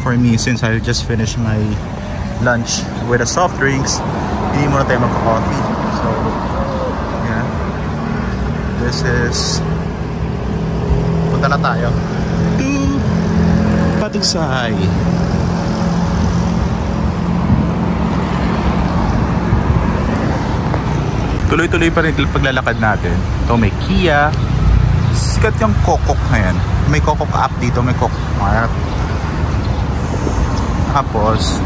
for me, since I just finished my lunch with the soft drinks, hindi muna tayo magka-coffee. So yeah, this is, punta na tayo to Patuxay. Tuloy-tuloy pa rin paglalakad natin. Ito may Kia. Sikat yung Kokok na yan. May Kokok app dito, may Kokok Mart. Tapos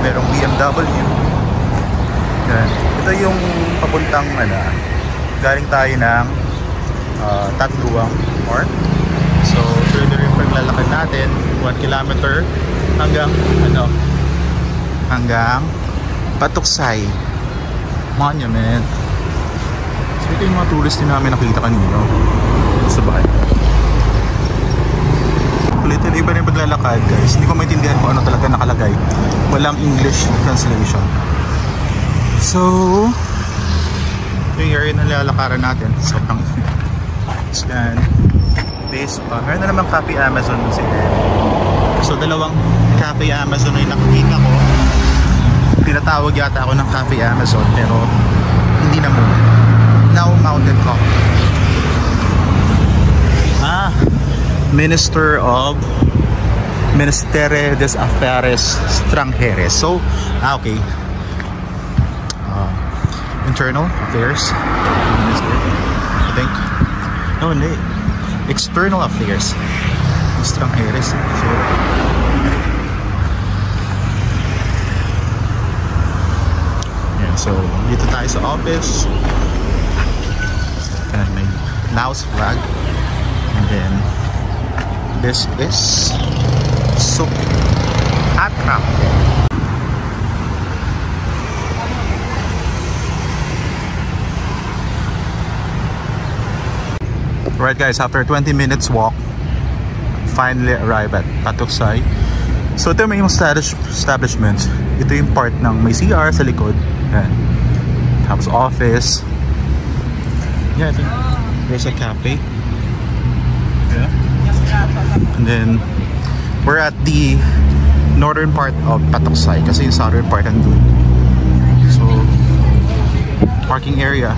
merong BMW. Yan. Ito yung papuntang galing tayo ng Tatluwang Park. So tuloy-tuloy yung paglalakad natin, 1 kilometer hanggang hanggang Patuxay Monument. So ito yung mga tourist din namin nakita kanina sa bahay. Tuloy-tuloy pa rin paglalakad, guys. Hindi ko maintindihan kung ano talaga nakalagay. Walang English translation. So yung area na lalakaran natin, sobrang scan base pa. Meron na naman Cafe Amazon sa area. So dalawang Cafe Amazon na yung nakikita ko. Pinatawag yata ako ng Cafe Amazon, pero hindi na muna. Now Mountain Coffee. Ministerio de Afares Extranjeras. So okay, Internal Affairs Minister, I think. No, hindi, External Affairs Extranjeras. So so dito tayo sa office, and may Laos flag, and then this is Sukatra. Right guys, after 20 minutes walk, finally arrive at Patuxay. So ito may establishments. Ito yung part ng may CR sa likod. Yan. Tapos office. Yeah, there's a cafe. Yeah. And then we're at the northern part of Patuxay kasi yung southern part andun. So parking area.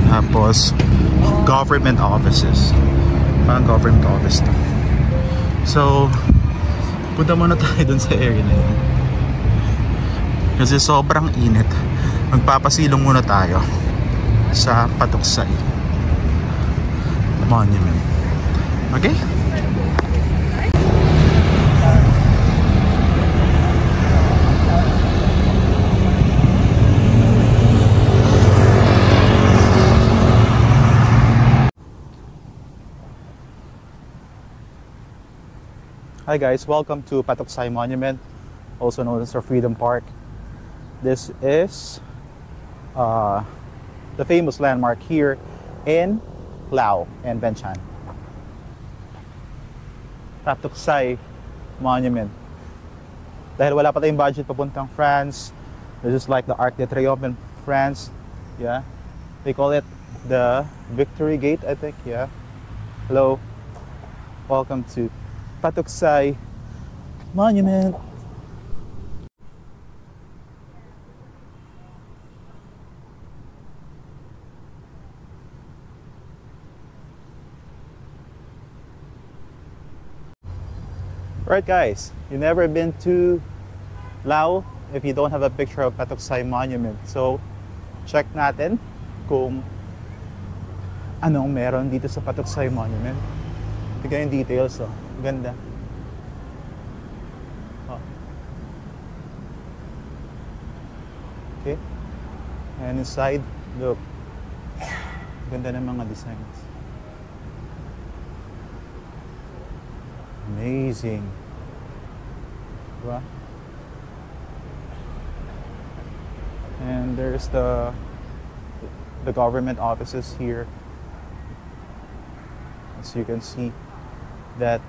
Tapos government offices. Parang government office to. So punta muna tayo dun sa area na yun kasi sobrang init. Magpapasilong muna tayo sa Patuxay Monument. Okay? Hi guys, welcome to Patuxay Monument, also known as the Freedom Park. This is the famous landmark here in Lao and Vientiane. Patuxay Monument. Dahil wala pa tayong budget papuntang France, this is like the Arc de Triomphe in France. Yeah, they call it the Victory Gate, I think. Yeah. Hello, welcome to Patuxay Monument. Alright guys, you've never been to Lao if you don't have a picture of Patuxay Monument. So check natin kung anong meron dito sa Patuxay Monument. Tignan yung details, oh. Ganda. Oh. Okay. And inside, look. Ganda ng mga designs. Amazing. Diba? And there's the government offices here. As you can see that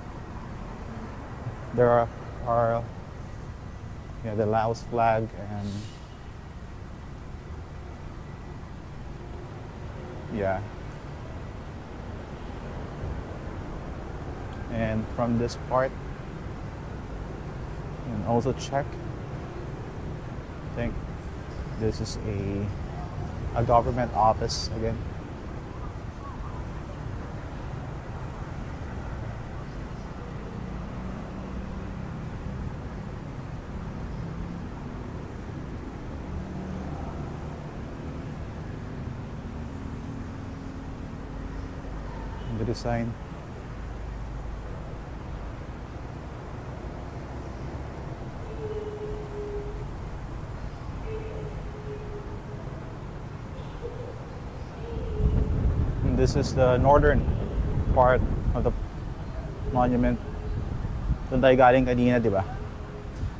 there are the Laos flag and yeah. And from this part also check. I think this is a government office again. The design. And this is the northern part of the monument. Doon tayo galing kanina, di ba?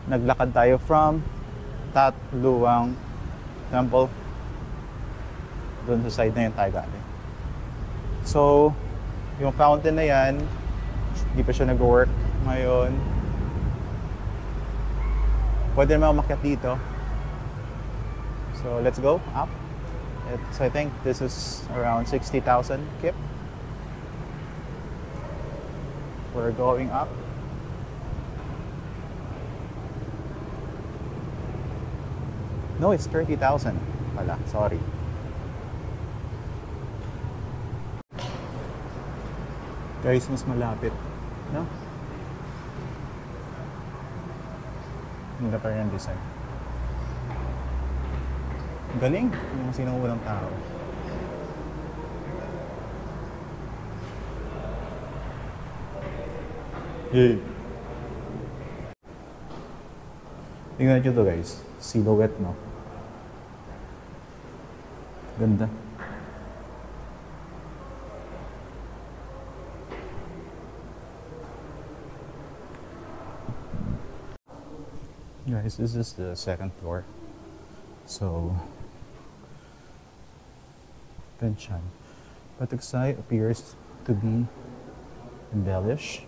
Naglakad tayo from Tat Luang Temple. Doon sa side na yun tayo galing. So, yung fountain na yan, hindi pa siya nag-work ngayon. Pwede naman umakyat dito. So, let's go up. So, I think this is around 60,000 kip. We're going up. No, it's 30,000 pala. Sorry. Guys, mas malapit, no? Hindi pa rin ang design. Galing! Yung sinong walang tao. Yay! Tingnan nyo to guys. Silhouette, no? Ganda. Guys, this is the second floor. So, Penchan. Patuxay appears to be embellished.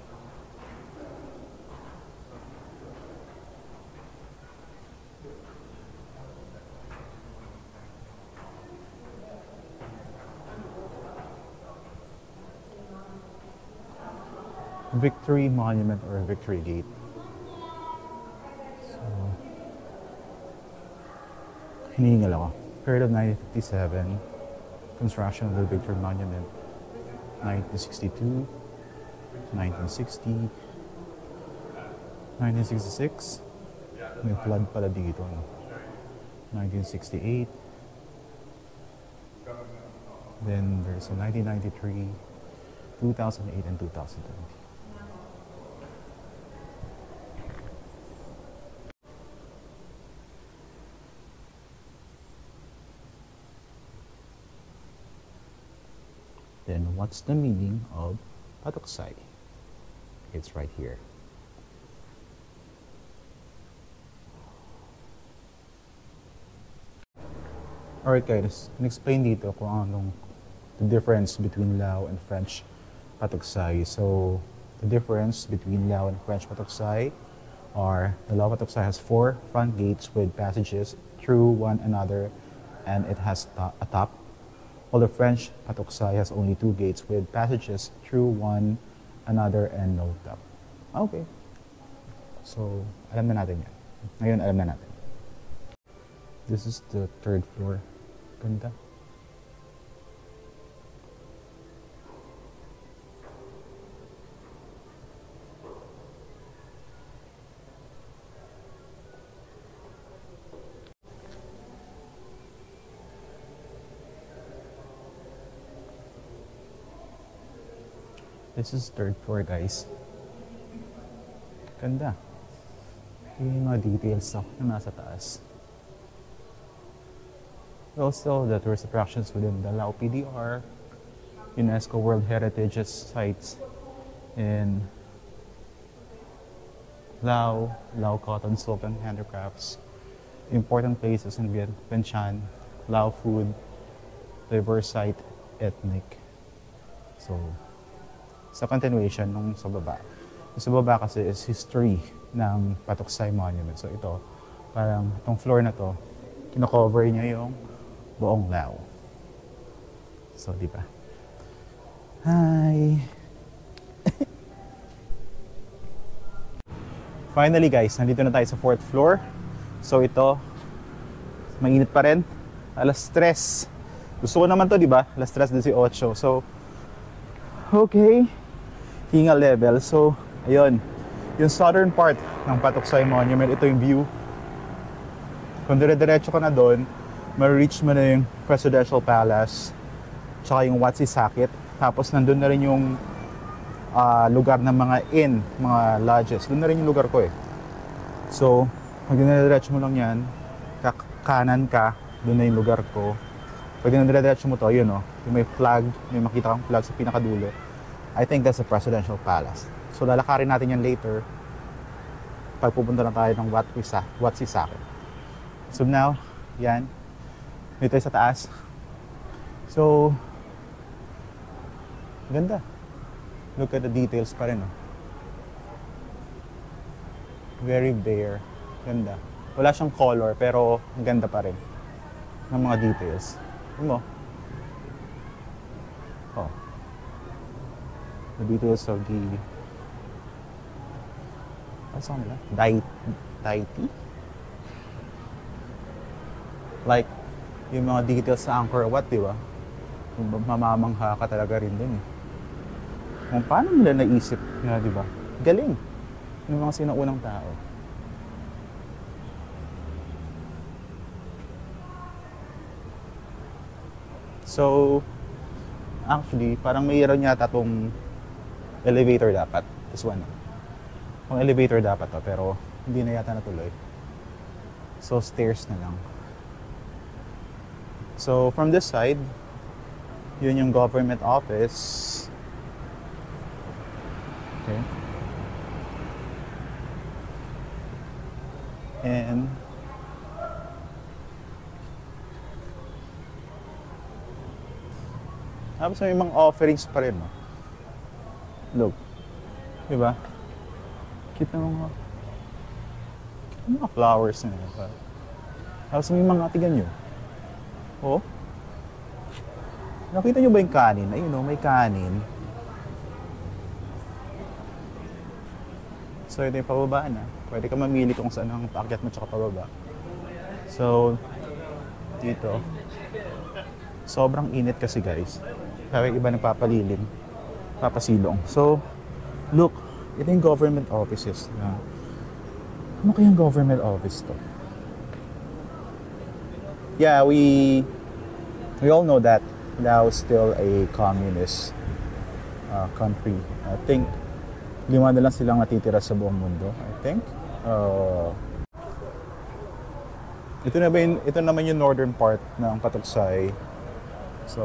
Victory Monument or Victory Gate. Hinihingal ako. Period of 1957, construction of the Victory Monument, 1962, 1960, 1966, may flood pala dito, no? 1968, then there's a 1993, 2008, and 2020. Then what's the meaning of Patuxay? It's right here. Alright guys, explain dito kung anong the difference between Lao and French Patuxay. So, the difference between Lao and French Patuxay are the Lao Patuxay has 4 front gates with passages through one another and it has a top. While the French Patuxay has only 2 gates with passages through one another and no top. Okay. So, alam na natin yan. Ngayon, alam na natin. This is the 3rd floor. Ganda. This is 3rd floor, guys. Ganda. Yung mga details na nasa taas. Also, the tourist attractions within the Lao PDR, UNESCO World Heritage Sites in Lao, Lao Cotton Silk and Handicrafts, important places in Vientiane, Lao food, diverse site, ethnic. So, sa continuation nung sa baba. Yung sa baba kasi is history ng Patuxay Monument. So ito, parang itong floor na to, kino-cover niya yung buong Lao. So, di ba? Hi! Finally guys, nandito na tayo sa 4th floor. So ito, mainit pa rin. Alas 3. Gusto ko naman to, di ba? Alas 3:18. So, okay. Hinga level. So, ayun. Yung southern part ng Patuxay Monument, ito yung view. Kung dire-diretso ka na doon, ma-reach mo na yung Presidential Palace, tsaka yung Wat Sisakit. Tapos nandun na rin yung lugar ng mga inn, mga lodges. Doon na rin yung lugar ko eh. So, pag dire-diretso mo lang yan, kanan ka, doon na yung lugar ko. Pag dire-diretso mo to, yun o, yung may flag, may makita kang flag sa pinakadulo. I think that's the Presidential Palace. So, lalakarin natin yan later pag pupunta na tayo ng Wat Sisakit. So now, yan. Dito sa taas. So, ganda. Look at the details pa rin. Oh. Very bare. Ganda. Wala siyang color, pero ganda pa rin ng mga details. Ano mo? Oh. The details of the... Ano sa kanila? Daiti? Like, yung mga details sa Angkor Wat, di ba? Mamamangha ka talaga rin dun eh. Kung paano nila naisip na, di ba? Galing! Yung mga sinaunang tao. So, actually, parang mayroon yata tong elevator dapat. This one. Ang elevator dapat to, pero hindi na yata natuloy. So, stairs na lang. So, from this side, yun yung government office. Okay. And tapos may mga offerings pa rin. No? Look. Diba? Kita mo mga flowers na yun. Tapos may mga tigan nyo. Oh. Nakita nyo ba yung kanin? Ayun o, may kanin. So, ito yung pababa na. Pwede ka mamili kung saan ang paakyat mo tsaka pababa. So, dito. Sobrang init kasi guys. Kaya iba nagpapalilim. Papasilong. So, look. Ito yung government offices na. Ano kayang government office to? Yeah, we all know that Laos is still a communist country. I think 5 na lang silang natitira sa buong mundo, I think. Ito naman yung northern part ng Patuxay. So,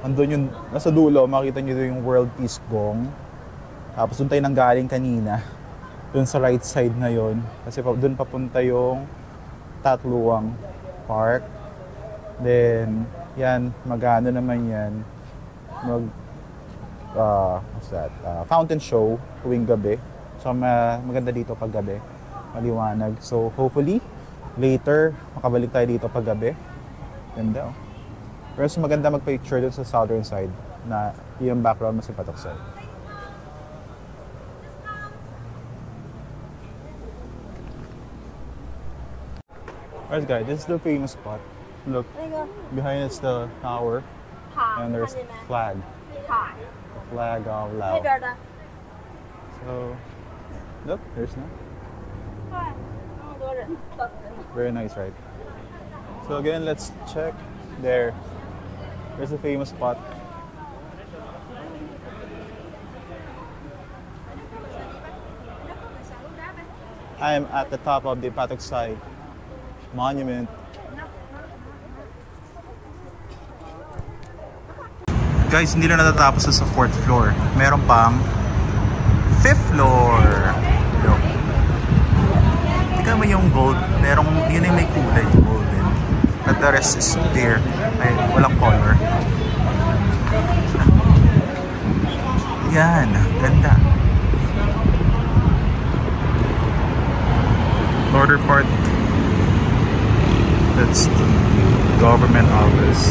andun yung, nasa dulo, makita nyo yung World Peace Gong. Tapos doon tayo nanggaling kanina. Doon sa right side na yon. Kasi doon papunta yung Tatluwang Park. Then, yan, mag-ano naman yan. What's that? Fountain show tuwing gabi. So, maganda dito pag gabi. Maliwanag. So, hopefully, later, makabalik tayo dito pag gabi. Ganda, oh. Pero mas maganda magpa-picture dun sa southern side na yung background mo sa Patuxay. Alright guys, this is the famous spot. Look, behind us the tower. And there's flag. The flag of Laos. So, look, there's no. Very nice, right? So again, let's check there. There's a famous spot. I am at the top of the Patuxay Monument. Guys, hindi na natatapos sa 4th floor. Meron pang 5th floor. Look. Tingnan mo yung gold. Merong, yun yung may kulay, golden. But the rest is bare. Ay, walang color. Yan, ganda. Northern part. That's the government office.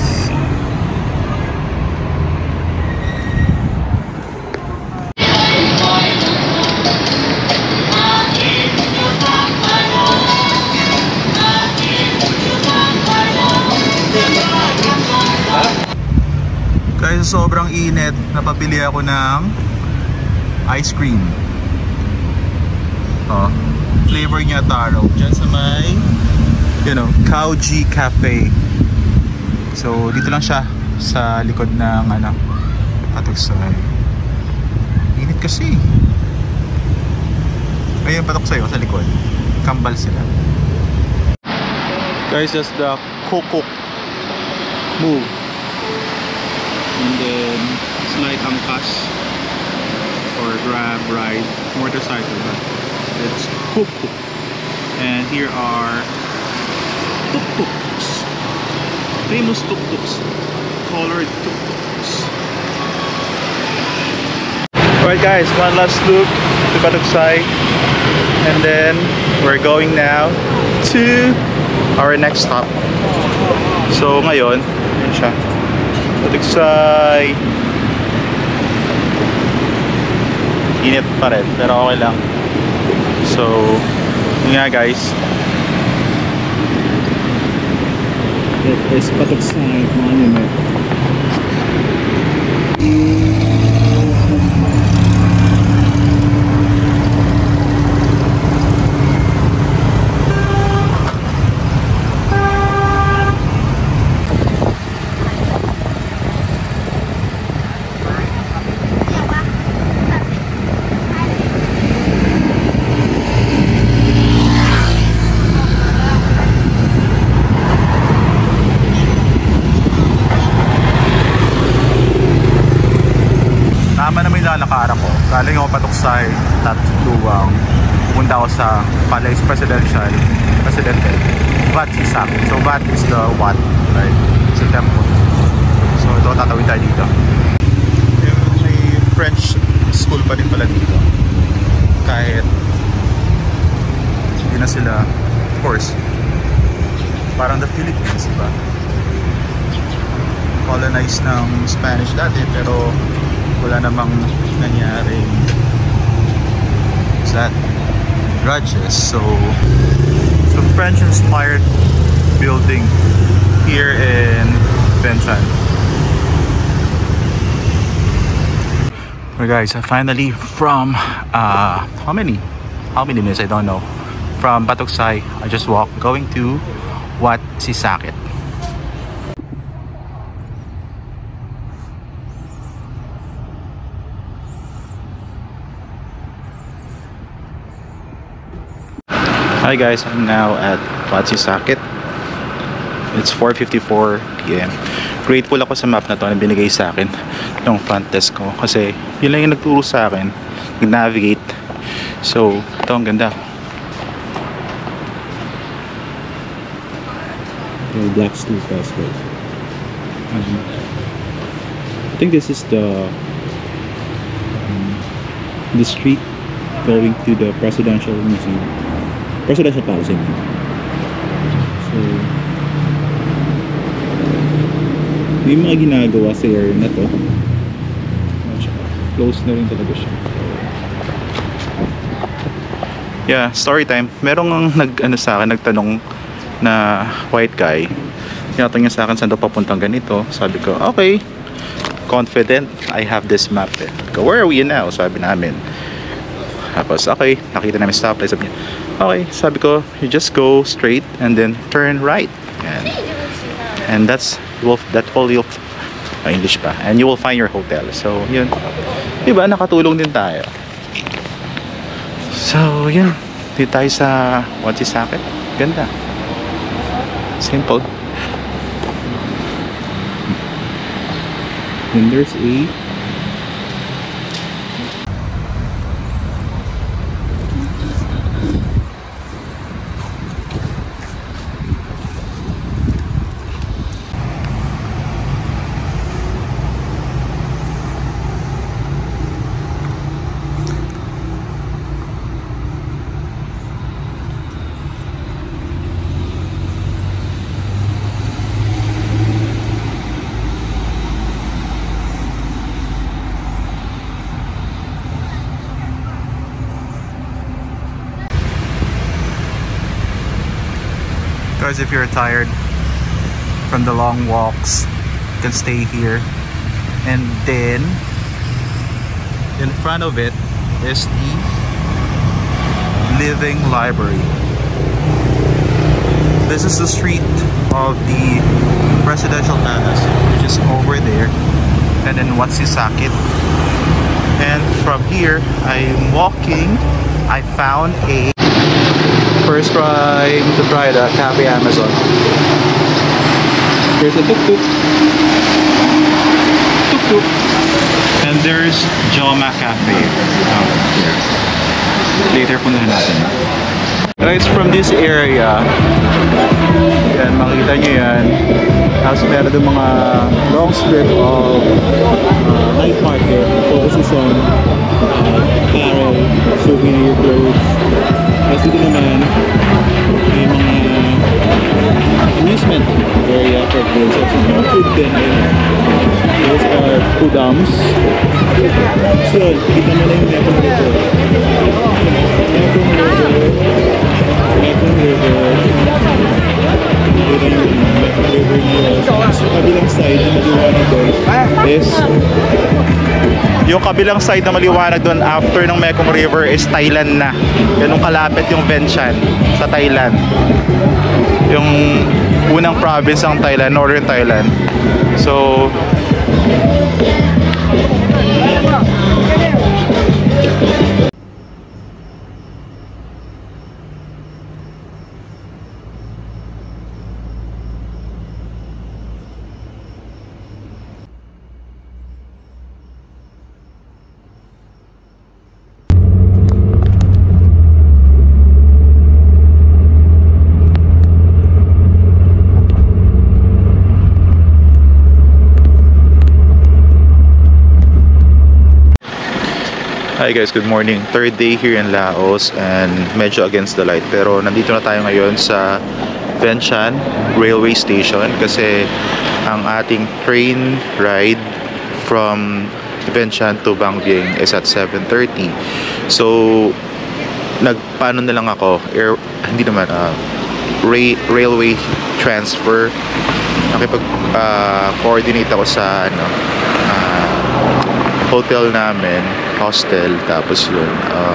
sobrang init, napabili ako ng ice cream. Flavor niya taro. Diyan sa may, Kauji Cafe. So dito lang siya sa likod ng Patuxay. Init kasi. Ayun, Patuxay sa likod. Kambal sila. Guys, that's the Kukuk move. And then it's like angkas or grab ride motorcycle, but it's Kukuk. And here are tuk-tuks, famous tuk-tuks, colored tuk-tuks. Alright guys, one last look to Patuxay, and then we're going now to our next stop. So ngayon, yun siya, Patuxay. Init pa rin, pero okay lang. So yun nga guys, it is Patuxay Monument. Lalakaran ko. Galing ako Patuxay, Tatluwang. Pupunta ako sa Palais Presidente, Wat Sisakit. So Wat is the Wat, right? It's a temple. So ito, tatawid tayo dito. May French school pa din pala dito. Kahit hindi na sila, of course, parang the Philippines, diba? Colonized ng Spanish dati, pero wala namang nangyaring grudges. So French inspired building here in Vientiane. Well guys, finally from how many minutes, I don't know, from Patuxay, I just walked going to Wat Sisakit. Hi guys, I'm now at Wat Sisakit. It's 4:54 PM. Grateful ako sa map na to na binigay sa akin ng front desk ko, kasi yun lang yung nagturo sa akin, nag-navigate. So ito, ang ganda. Black Steel Password. I think this is the street going to the Presidential Museum. Presidential Palace. So may mga ginagawa sa area na to. Close na rin talaga siya. Yeah, story time. Merong nagtanong na white guy. Tinatanong niya sa akin saan daw papuntang ganito. Sabi ko, okay, confident, I have this map. Go, where are we now? Sabi namin. Tapos okay, nakita namin stoplight. Sabi niya, okay, sabi ko, you just go straight and then turn right. And that will English pa. And you will find your hotel. So yun, diba, nakatulong din tayo. So yun, dito tayo sa Wat Sisakit. Ganda, simple. And there's a guys, if you're tired from the long walks, you can stay here And then in front of it is the Living Library. This is the street of the Presidential Palace, which is over there. And then Watsisakit. And from here, I'm walking. I found a first time to try the Cafe Amazon. Here's a tuk-tuk. Tuk-tuk. And there's Joma Cafe out here. Later puntahan natin. Right from this area, yan, makita nyo yan. Tapos meron yung mga long strip of night market. Focuses on apparel, souvenir clothes. Tapos dito naman, may mga amusement area for kids. Tapos mga food din. Those are foodams. So, kita mo na yung Mekong River. Mekong River. Ito yung Mekong River niya. So, kabilang side na maliwanag doon is yung kabilang side na maliwanag doon after ng Mekong River is Thailand na. Ganun kalapit yung Vientiane sa Thailand. Yung unang province ng Thailand, Northern Thailand. So, hi guys, good morning. Third day here in Laos and medyo against the light. Pero nandito na tayo ngayon sa Vientiane Railway Station kasi ang ating train ride from Vientiane to Bang Vieng is at 7:30. So, nagpaano na lang ako, railway transfer. Nakipag-coordinate ako sa hotel namin, hostel, tapos yun,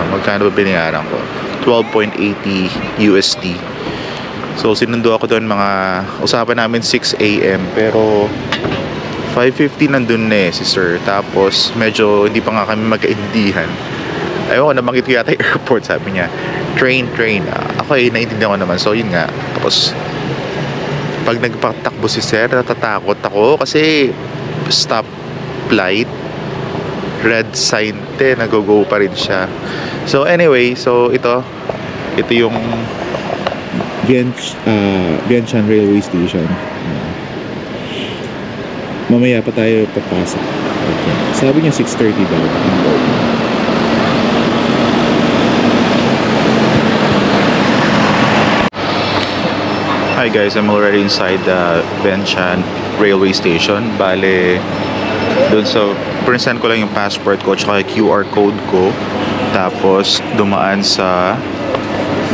magkano ba binayaran ko? 12.80 USD. So sinundo ako doon, usapan namin 6 AM, pero 5:50 nandun na si sir. Tapos medyo hindi pa nga kami magkaintindihan. Ayun, nabanggit ko yata yung airport, sabi niya train. Ako naiintindihan ko naman, so yun nga. Tapos pag nagpatakbo si sir, natatakot ako kasi stop light, red sign, nag-go pa rin siya. So anyway, so ito yung Vientiane Railway Station. Mamaya pa tayo papasok. Okay. Sabi niya 6:30 daw. Hi guys, I'm already inside the Vientiane Railway Station. Bale, doon sa present ko lang yung passport ko at QR code ko, tapos dumaan sa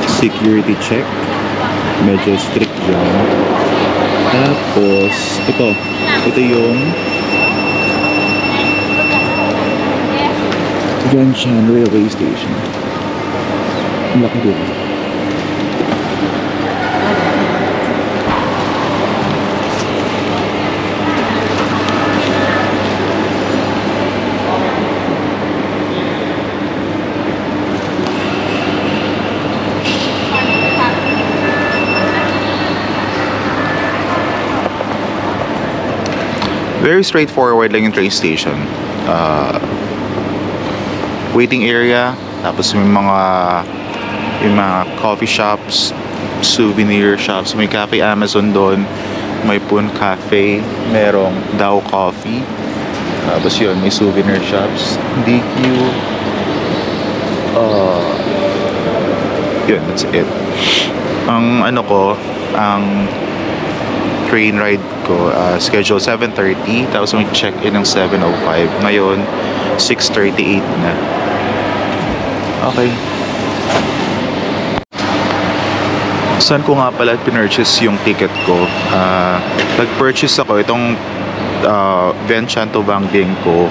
security check, medyo strict dyan. Tapos ito yung Vientiane Railway Station. Ang laki dito. Very straightforward lang yung train station. Waiting area, tapos may mga coffee shops, souvenir shops, may Cafe Amazon doon, may Pun Cafe, merong Dao Coffee, tapos yun, may souvenir shops, DQ, yun, that's it. Ang ang train ride ko, schedule 7:30, tapos may check-in ng 7:05. Ngayon 6:38 na. Okay. Saan ko nga pala pinurchase yung ticket ko? Nag-purchase ako itong Vincento Van Bingko.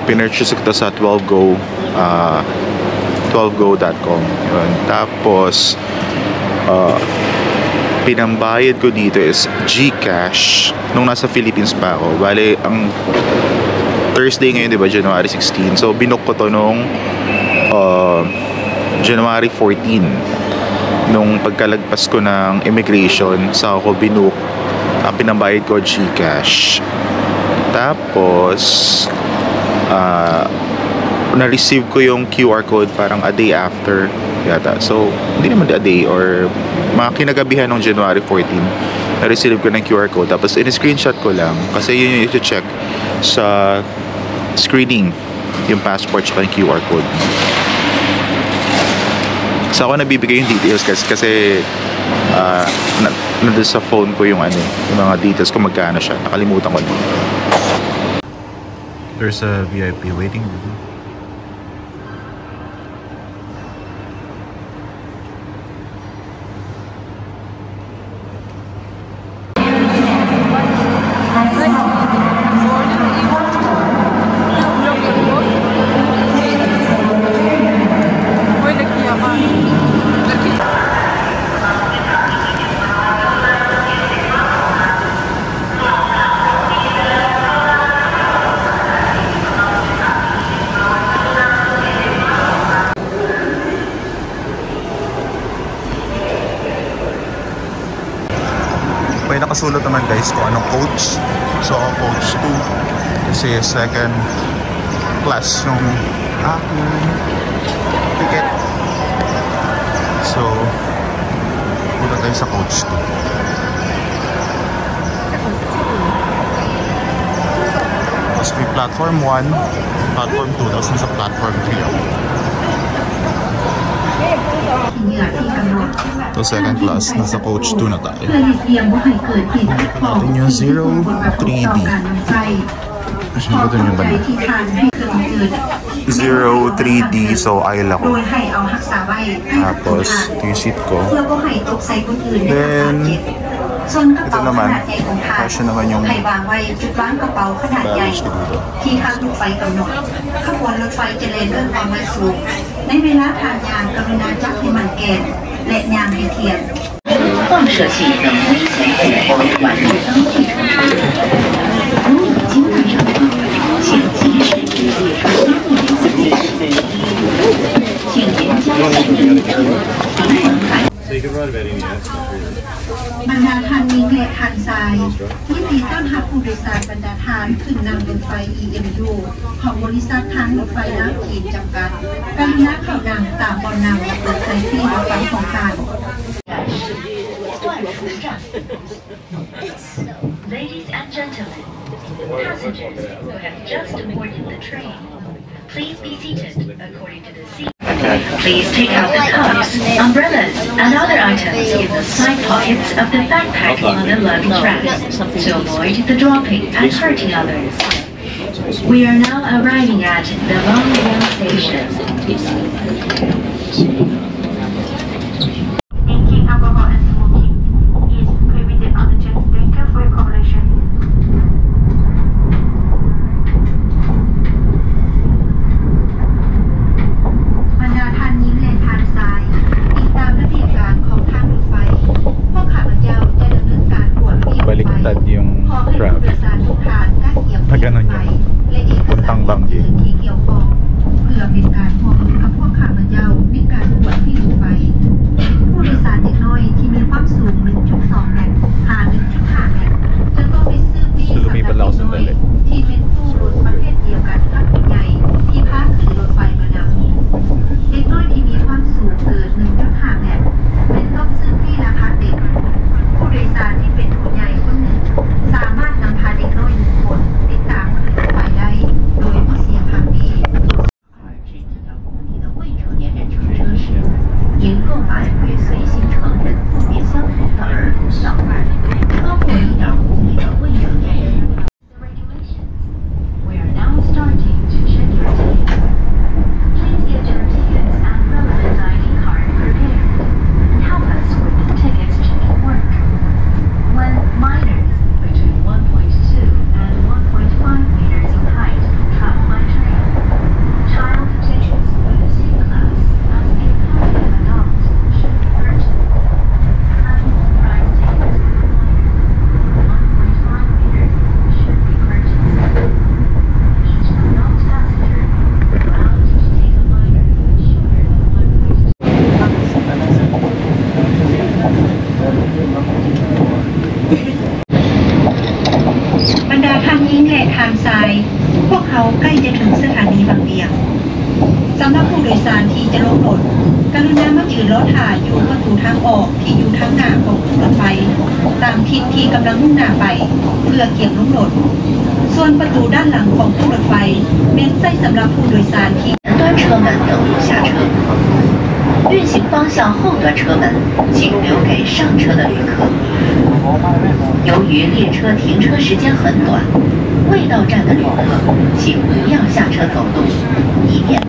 Pinurchase ko to sa 12go, 12go.com. Yun. Tapos pinambayad ko dito is GCash nung nasa Philippines pa ako. Bale, ang Thursday ngayon, di ba, January 16. So, binook ko to nung January 14. Nung pagkalagpas ko ng immigration, sa ako binook. Ang pinambayad ko GCash. Tapos na-receive ko yung QR code parang a day after yata. So, hindi naman a day or mga kinagabihan ng January 14. Na-receive ko ng QR code. Tapos, in-screenshot ko lang. Kasi yun yung i-check sa screening. Yung passport tsaka yung QR code. So, ako nabibigay yung details kasi nandun sa phone ko yung yung mga details kung magkano siya. Nakalimutan ko din. There's a VIP waiting room. May nakasulat naman guys kung anong coach. So ako coach 2 kasi second class yung aking ticket. So punta tayo sa coach 2. Tapos may platform 1, platform 2, tapos sa platform 3 ako. So second class, nasa coach 2 na tayo. Natin yung 03D. Ito yung banda. 03D, so aisle ako. Tapos, ito yung seat ko. Then, ito naman, kasya naman yung baggage ko dito. ขบวนรถไฟจะเดินด้วยความเร็วสูงในเวลาทางยานกรุณาจับให้มันแกนและยางให้เทียม放射性能危险物或管路灯具承受如已经带上车请及时与列车相应司机请沿江西一车离上海 บรรดาท่านมิงและท่านทรายยินดีต้อนรับผู้โดยสารบรรดาท่านขึ้นนั่งรถไฟ EMU ของบริษัททางรถไฟน้ำขีดจำกัดกรุณาเข้านั่งตามบอลนำและเปิดไฟที่รถไฟของท่าน Ladies and gentlemen, passengers who have just boarded the train, please be seated according to the seat. Please take out the cups, umbrellas, and other items in the side pockets of the backpack on the luggage rack to avoid the dropping and hurting others. We are now arriving at the Longyang Station. Drinking alcohol and smoking is prohibited on the jet data for accommodation. บรรดาท่านหญิงและท่านชายติดตามระเบียบการของทางรถไฟพวกข้าพเจ้าจะดำเนินการตรวจที่รถไฟ Baliktad yung ขอให้ crowd. ผู้โดยสารทุกท่านได้เหยียบที่รถไฟและเอกสาร Puntang Banggi. ที่เกี่ยวข้องเพื่อเป็นการร่วมมือกับพวกข้าพเจ้าในการตรวจที่รถไฟผู้โดยสารเด็กน้อยที่มีความสูง 1.2 เมตรหา 1.5 เมตรจะต้องไปซื้อที่สำหรับเด็กน้อยที่เป็นตู้รถประเภทเดียวกันกับผู้ใหญ่ที่พาขึ้นรถไฟมานำเด็กน้อยที่มีความสูงเกิน 1.5 เมตรเป็นต้องซื้อที่ราคาเต็มผู้โดยสารที่เป็นผู้ใหญ่คนหนึ่งสามารถนำพาเด็กน้อย1 คนติดตามขึ้นรถไฟได้โดยไม่เสียค่าฟรี 您购买会随行成人不便相同的儿สำหรับผู้โดยสารที่จะลงรถกรุณามายืนรอถ่ายอยู่ประตูทางออกที่อยู่ทางหน้าของรถไฟตามทิศที่กำลังมุ่งหน้าไปเพื่อเก็บลงรถส่วนประตูด้านหลังของผู้รถไฟเน้นใส่สำหรับผู้โดยสารที่端车门等候下车。运行方向后端车门请留给上车的旅客。由于列车停车时间很短，未到站的旅客请不要下车走动，以免。